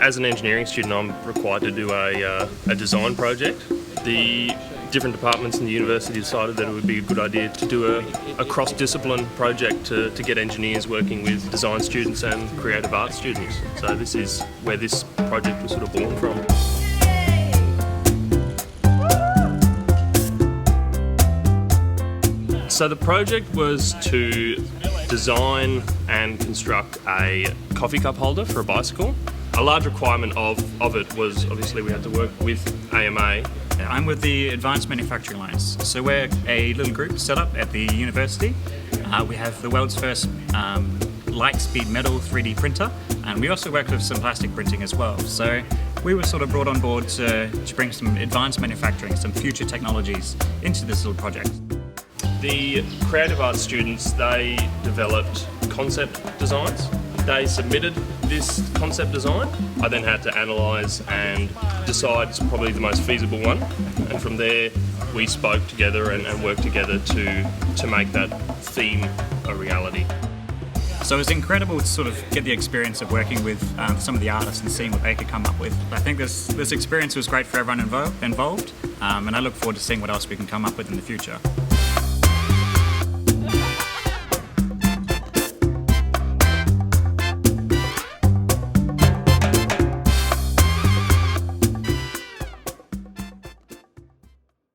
As an engineering student, I'm required to do a design project. The different departments in the university decided that it would be a good idea to do a cross-discipline project to get engineers working with design students and creative arts students. So this is where this project was sort of born from. So the project was to design and construct a coffee cup holder for a bicycle. A large requirement of it was obviously we had to work with AMA. I'm with the Advanced Manufacturing Alliance. So we're a little group set up at the university. We have the world's first light-speed metal 3D printer, and we also work with some plastic printing as well. So we were sort of brought on board to bring some advanced manufacturing, some future technologies into this little project. The creative arts students, they developed concept designs. They submitted this concept design. I then had to analyse and decide probably the most feasible one. And from there, we spoke together and worked together to make that theme a reality. So it was incredible to sort of get the experience of working with some of the artists and seeing what they could come up with. I think this experience was great for everyone involved, and I look forward to seeing what else we can come up with in the future.